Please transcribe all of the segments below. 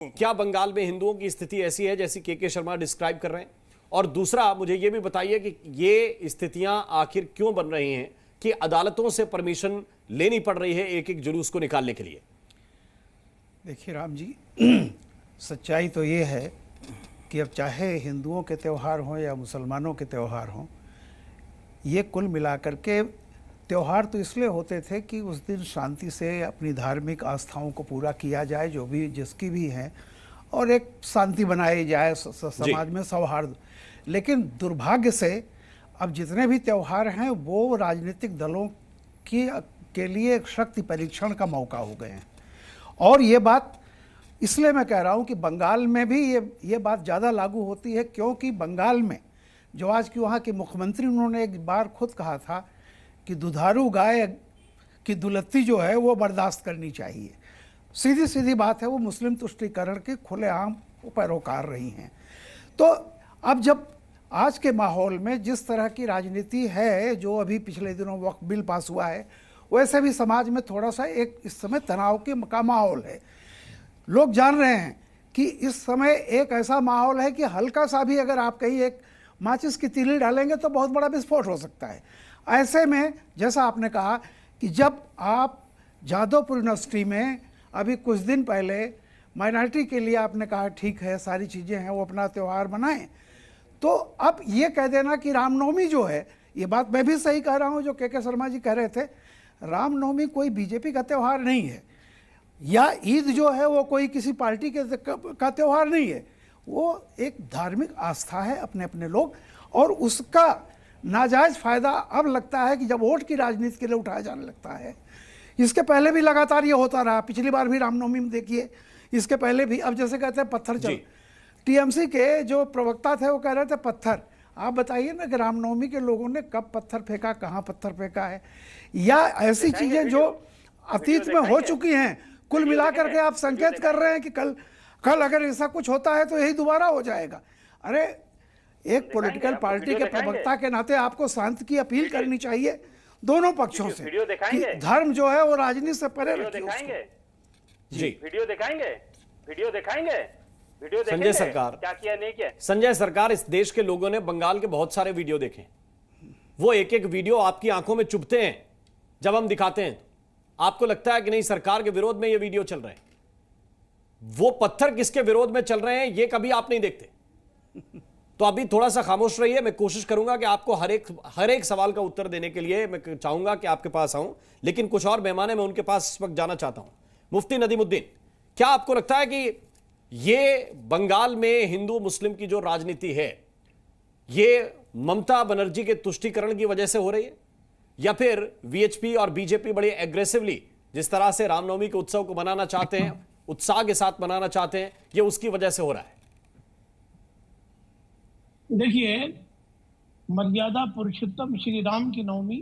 क्या बंगाल में हिंदुओं की स्थिति ऐसी है जैसी के शर्मा डिस्क्राइब कर रहे हैं? और दूसरा मुझे यह भी बताइए कि ये स्थितियां आखिर क्यों बन रही हैं कि अदालतों से परमिशन लेनी पड़ रही है एक एक जुलूस को निकालने के लिए? देखिए राम जी, सच्चाई तो ये है कि अब चाहे हिंदुओं के त्यौहार हों या मुसलमानों के त्यौहार हों, ये कुल मिलाकर के त्यौहार तो इसलिए होते थे कि उस दिन शांति से अपनी धार्मिक आस्थाओं को पूरा किया जाए, जो भी जिसकी भी हैं, और एक शांति बनाई जाए, समाज में सौहार्द। लेकिन दुर्भाग्य से अब जितने भी त्यौहार हैं वो राजनीतिक दलों के लिए एक शक्ति परीक्षण का मौका हो गए हैं। और ये बात इसलिए मैं कह रहा हूँ कि बंगाल में भी ये बात ज़्यादा लागू होती है, क्योंकि बंगाल में जो आज की वहाँ के मुख्यमंत्री, उन्होंने एक बार खुद कहा था कि दुधारू गाय की दुलत्ती जो है वो बर्दाश्त करनी चाहिए। सीधी सीधी बात है, वो मुस्लिम तुष्टीकरण के खुलेआम पैरोकार रही हैं। तो अब जब आज के माहौल में जिस तरह की राजनीति है, जो अभी पिछले दिनों वक्फ बिल पास हुआ है, वैसे भी समाज में थोड़ा सा एक इस समय तनाव का माहौल है। लोग जान रहे हैं कि इस समय एक ऐसा माहौल है कि हल्का सा भी अगर आप कहीं एक माचिस की तीली डालेंगे तो बहुत बड़ा विस्फोट हो सकता है। ऐसे में जैसा आपने कहा कि जब आप जादवपुर यूनिवर्सिटी में अभी कुछ दिन पहले माइनॉरिटी के लिए आपने कहा ठीक है, सारी चीज़ें हैं, वो अपना त्यौहार मनाएं, तो अब ये कह देना कि रामनवमी जो है, ये बात मैं भी सही कह रहा हूँ जो के शर्मा जी कह रहे थे, रामनवमी कोई बीजेपी का त्यौहार नहीं है, या ईद जो है वो कोई किसी पार्टी का त्यौहार नहीं है। वो एक धार्मिक आस्था है अपने अपने लोग, और उसका नाजायज़ फ़ायदा अब लगता है कि जब वोट की राजनीति के लिए उठाया जाने लगता है। इसके पहले भी लगातार ये होता रहा, पिछली बार भी रामनवमी में देखिए, इसके पहले भी। अब जैसे कहते हैं पत्थर चल, टीएमसी के जो प्रवक्ता थे वो कह रहे थे पत्थर। आप बताइए ना कि रामनवमी के लोगों ने कब पत्थर फेंका, कहाँ पत्थर फेंका है, या ऐसी चीज़ें जो अतीत में हो चुकी हैं, कुल मिलाकर के आप संकेत कर रहे हैं कि कल अगर ऐसा कुछ होता है तो यही दोबारा हो जाएगा। अरे एक पॉलिटिकल पार्टी के प्रवक्ता के नाते आपको शांति की अपील करनी चाहिए दोनों पक्षों से कि धर्म जो है वो राजनीति से परे रखिए उसको। जी, वीडियो दिखाएंगे। संजय सरकार, क्या किया नहीं किया। संजय सरकार, इस देश के लोगों ने बंगाल के बहुत सारे वीडियो देखे। वो एक एक वीडियो आपकी आंखों में चुभते हैं जब हम दिखाते हैं। आपको लगता है कि नहीं सरकार के विरोध में ये वीडियो चल रहे हैं? वो पत्थर किसके विरोध में चल रहे हैं ये कभी आप नहीं देखते। तो अभी थोड़ा सा खामोश रहिए। मैं कोशिश करूंगा कि आपको हर एक सवाल का उत्तर देने के लिए मैं चाहूंगा कि आपके पास आऊं, लेकिन कुछ और मेहमान है, मैं उनके पास इस वक्त जाना चाहता हूं। मुफ्ती नदीमुद्दीन, क्या आपको लगता है कि ये बंगाल में हिंदू मुस्लिम की जो राजनीति है, ये ममता बनर्जी के तुष्टीकरण की वजह से हो रही है, या फिर वीएचपी और बीजेपी बड़े एग्रेसिवली जिस तरह से रामनवमी के उत्सव को मनाना चाहते हैं, उत्साह के साथ मनाना चाहते हैं, ये उसकी वजह से हो रहा है? देखिए, मर्यादा पुरुषोत्तम श्री राम की नवमी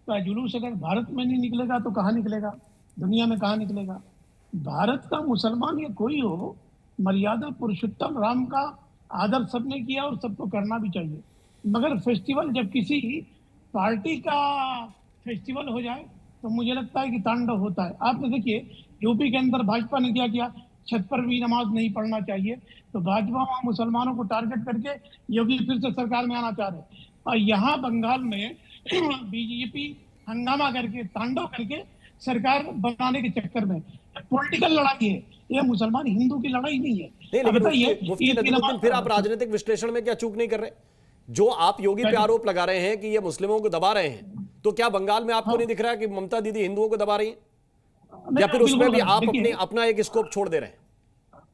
का जुलूस अगर भारत में नहीं निकलेगा तो कहाँ निकलेगा, दुनिया में कहाँ निकलेगा। भारत का मुसलमान या कोई हो, मर्यादा पुरुषोत्तम राम का आदर सबने किया और सबको करना भी चाहिए। मगर फेस्टिवल जब किसी पार्टी का फेस्टिवल हो जाए तो मुझे लगता है कि तांडव होता है। आपने देखिए यूपी के अंदर भाजपा ने क्या किया, छत पर भी नमाज नहीं पढ़ना चाहिए, तो भाजपा वहाँ मुसलमानों को टारगेट करके योगी फिर से सरकार में आना चाह रहे। और यहाँ बंगाल में बीजेपी हंगामा करके, तांडव करके सरकार बनाने के चक्कर में पॉलिटिकल लड़ाई है, ये मुसलमान हिंदू की लड़ाई नहीं है। फिर आप राजनीतिक विश्लेषण में क्या चूक नहीं कर रहे? जो आप योगी पे आरोप लगा रहे हैं कि ये मुस्लिमों को दबा रहे हैं, तो क्या बंगाल में आपको नहीं दिख रहा है कि ममता दीदी हिंदुओं को दबा रही है, या फिर उसमें भी आप अपना एक स्कोप छोड़ दे रहे हैं?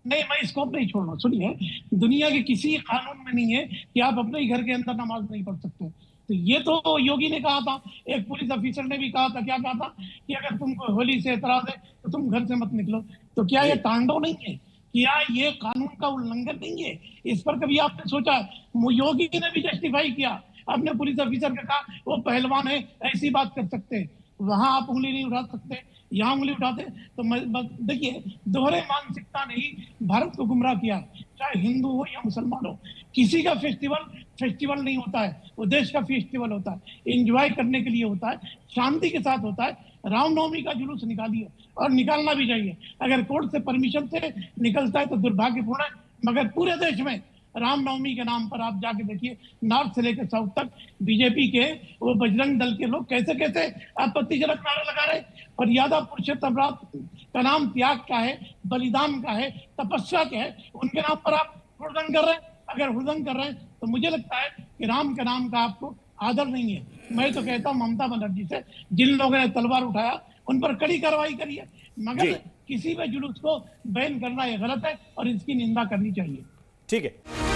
नहीं, मैं स्कोप नहीं छोड़ना। सुनिए, दुनिया के किसी कानून में नहीं है कि आप अपने ही घर के अंदर नमाज नहीं पढ़ सकते। तो ये तो योगी ने कहा था, एक पुलिस ऑफिसर ने भी कहा था, क्या कहा था कि अगर तुमको होली से एतराज है तो तुम घर से मत निकलो। तो क्या ये तांडव नहीं है? क्या ये कानून का उल्लंघन नहीं है? इस पर कभी आपने सोचा? योगी ने भी जस्टिफाई किया, अपने पुलिस ऑफिसर ने कहा वो पहलवान है, ऐसी बात कर सकते हैं, वहां आप उंगली नहीं उठा सकते, यहाँ उंगली उठाते। तो देखिए, दोहरे मानसिकता ने ही भारत को गुमराह किया, चाहे हिंदू हो या मुसलमान हो। किसी का फेस्टिवल फेस्टिवल नहीं होता है, वो देश का फेस्टिवल होता है, एंजॉय करने के लिए होता है, शांति के साथ होता है। रामनवमी का जुलूस निकालिए और निकालना भी चाहिए। अगर कोर्ट से परमिशन से निकलता है तो दुर्भाग्यपूर्ण है, मगर पूरे देश में रामनवमी के नाम पर आप जाके देखिए, नॉर्थ से लेकर साउथ तक बीजेपी के वो बजरंग दल के लोग कैसे कैसे आपत्तिजनक नारे लगा रहे। मर्यादा पुरुषोत्तम राम का नाम त्याग का है, बलिदान का है, तपस्या का है, उनके नाम पर आप हुड़दंग कर रहे हैं। अगर हुड़दंग कर रहे हैं तो मुझे लगता है कि राम के नाम का आपको आदर नहीं है। मैं तो कहता हूँ ममता बनर्जी से, जिन लोगों ने तलवार उठाया उन पर कड़ी कार्रवाई करिए, मगर किसी भी जुलूस को बैन करना यह गलत है और इसकी निंदा करनी चाहिए। ठीक है।